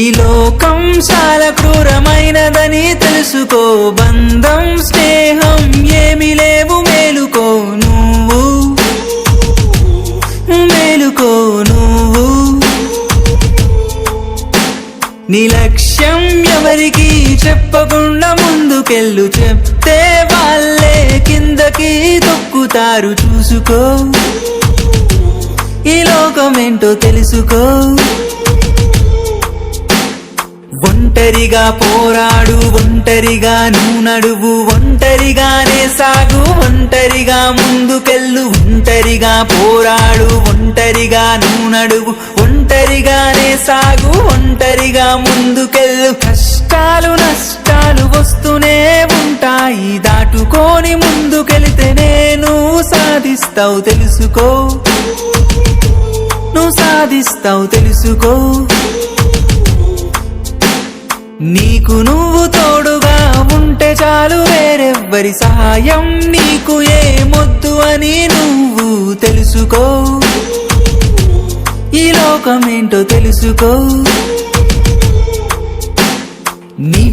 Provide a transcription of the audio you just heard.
ఈ లోకం చాలా క్రూరమైనదని తెలుసుకో, బంధం స్నేహం ఏమి లేవు, మేలుకో నువ్వు, మేలుకో నువ్వు. నీ లక్ష్యం ఎవరికి చెప్పకుండా ముందుకెళ్ళు, చెప్తే వాళ్ళే కిందకి తొక్కుతారు, చూసుకో ఈ లోకమేంటో తెలుసుకో. ఒంటరిగా పోరాడు, ఒంటరిగా నువ్వు నడువు, ఒంటరిగానే సాగు, ఒంటరిగా ముందుకెళ్ళు. ఒంటరిగా పోరాడు, ఒంటరిగా నువ్వు నడువు, ఒంటరిగానే సాగు, ఒంటరిగా ముందుకెళ్ళు. కష్టాలు నష్టాలు వస్తూనే ఉంటాయి, దాటుకొని ముందుకెళితేనే నువ్వు సాధిస్తావు, తెలుసుకో నువ్వు సాధిస్తావు, తెలుసుకో. నీకు నువ్వు తోడుగా ఉంటే చాలు, వేరెవ్వరి సహాయం నీకు ఏమొద్దు అని నువ్వు తెలుసుకో. ఈ లోకమేంటో తెలుసుకో. నీ